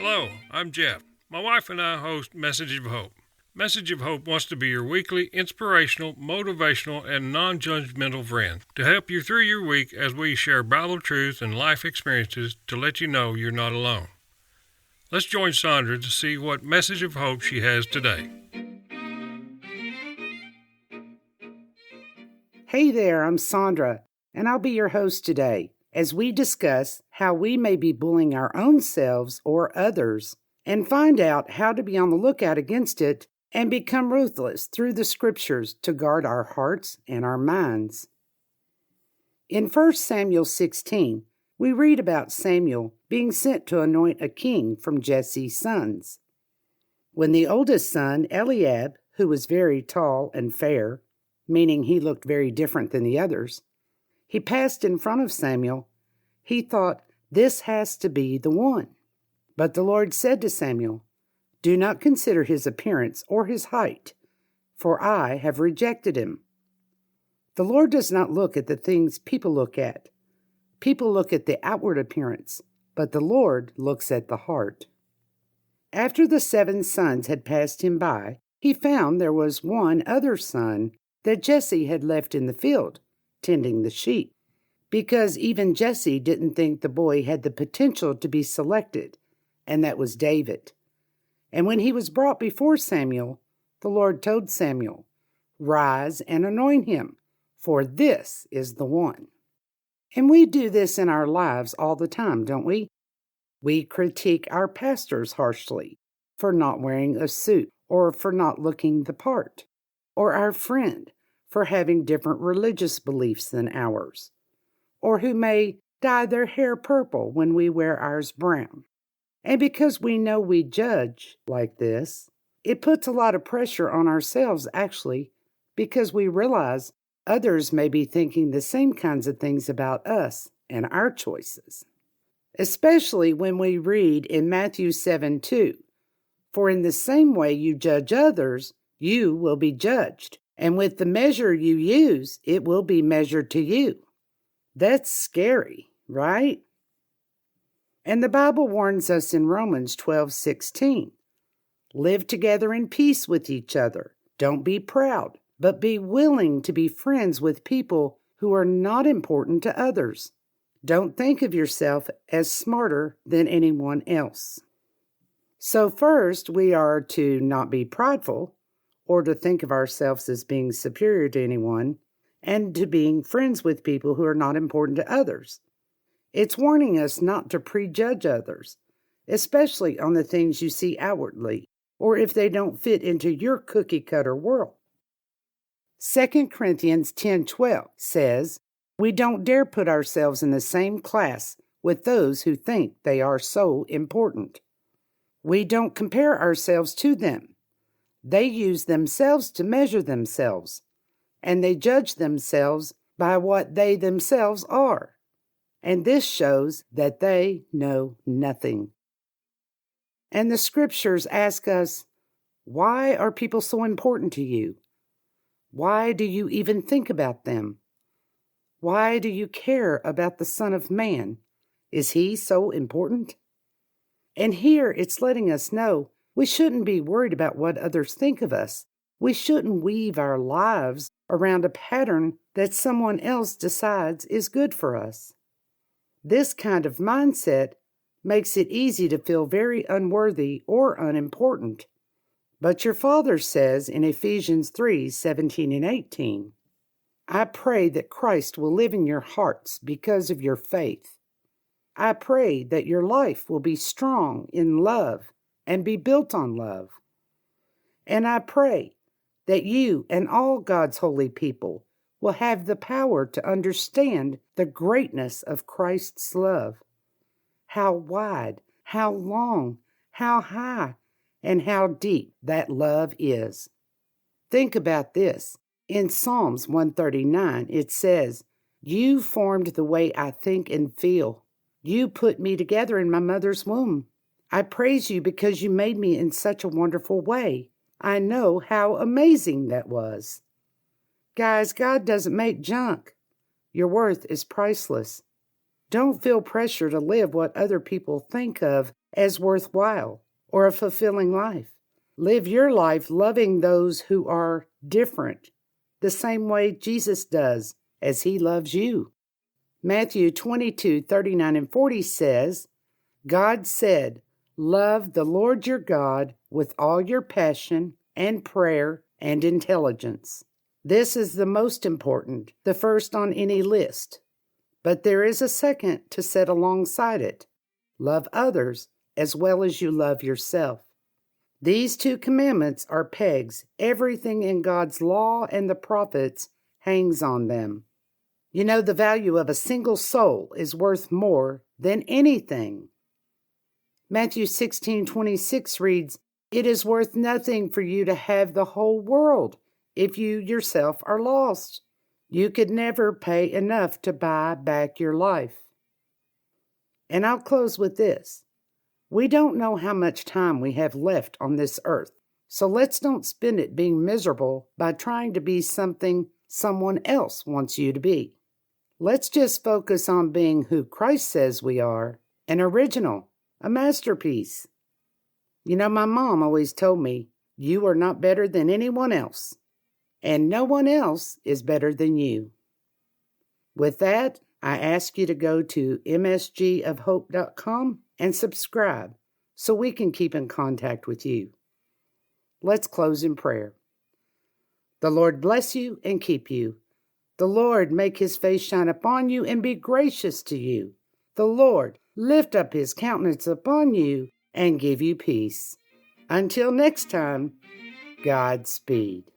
Hello, I'm Jeff. My wife and I host Message of Hope. Message of Hope wants to be your weekly inspirational, motivational, and non-judgmental friend to help you through your week as we share Bible truth and life experiences to let you know you're not alone. Let's join Sandra to see what message of hope she has today. Hey there, I'm Sandra, and I'll be your host today as we discuss how we may be bullying our own selves or others and find out how to be on the lookout against it and become ruthless through the scriptures to guard our hearts and our minds. In 1 Samuel 16, we read about Samuel being sent to anoint a king from Jesse's sons. When the oldest son, Eliab, who was very tall and fair, meaning he looked very different than the others, he passed in front of Samuel, he thought, "This has to be the one." But the Lord said to Samuel, "Do not consider his appearance or his height, for I have rejected him." The Lord does not look at the things people look at. People look at the outward appearance, but the Lord looks at the heart. After the 7 sons had passed him by, he found there was one other son that Jesse had left in the field, tending the sheep, because even Jesse didn't think the boy had the potential to be selected, and that was David. And when he was brought before Samuel, the Lord told Samuel, "Rise and anoint him, for this is the one." And we do this in our lives all the time, don't we? We critique our pastors harshly for not wearing a suit or for not looking the part, or our friend for having different religious beliefs than ours, or who may dye their hair purple when we wear ours brown. And because we know we judge like this, it puts a lot of pressure on ourselves actually, because we realize others may be thinking the same kinds of things about us and our choices. Especially when we read in Matthew 7:2, "For in the same way you judge others, you will be judged. And with the measure you use, it will be measured to you." That's scary, right? And the Bible warns us in Romans 12:16, "Live together in peace with each other. Don't be proud, but be willing to be friends with people who are not important to others. Don't think of yourself as smarter than anyone else." So first, we are to not be prideful, or to think of ourselves as being superior to anyone, and to being friends with people who are not important to others. It's warning us not to prejudge others, especially on the things you see outwardly, or if they don't fit into your cookie-cutter world. 2 Corinthians 10:12 says, "We don't dare put ourselves in the same class with those who think they are so important. We don't compare ourselves to them. They use themselves to measure themselves, and they judge themselves by what they themselves are. And this shows that they know nothing." And the scriptures ask us, why are people so important to you? Why do you even think about them? Why do you care about the Son of Man? Is he so important? And here it's letting us know we shouldn't be worried about what others think of us. We shouldn't weave our lives around a pattern that someone else decides is good for us. This kind of mindset makes it easy to feel very unworthy or unimportant. But your Father says in Ephesians 3:17 and 18, "I pray that Christ will live in your hearts because of your faith. I pray that your life will be strong in love and be built on love. And I pray that you and all God's holy people will have the power to understand the greatness of Christ's love, how wide, how long, how high, and how deep that love is." Think about this. In Psalms 139, it says, "You formed the way I think and feel. You put me together in my mother's womb. I praise you because you made me in such a wonderful way. I know how amazing that was." Guys, God doesn't make junk. Your worth is priceless. Don't feel pressure to live what other people think of as worthwhile or a fulfilling life. Live your life loving those who are different, the same way Jesus does as he loves you. Matthew 22:39 and 40 says, God said, love the Lord your God with all your passion and prayer and intelligence. This is the most important, the first on any list. But there is a second to set alongside it. Love others as well as you love yourself. These two commandments are pegs. Everything in God's law and the prophets hangs on them. You know, the value of a single soul is worth more than anything. Matthew 16:26 reads, It is worth nothing for you to have the whole world if you yourself are lost. You could never pay enough to buy back your life. And I'll close with this. We don't know how much time we have left on this earth, so let's don't spend it being miserable by trying to be something someone else wants you to be. Let's just focus on being who Christ says we are, an original, a masterpiece. You know, my mom always told me, you are not better than anyone else, and no one else is better than you. With that, I ask you to go to msgofhope.com and subscribe so we can keep in contact with you. Let's close in prayer. The Lord bless you and keep you. The Lord make his face shine upon you and be gracious to you. The Lord lift up his countenance upon you and give you peace. Until next time, Godspeed.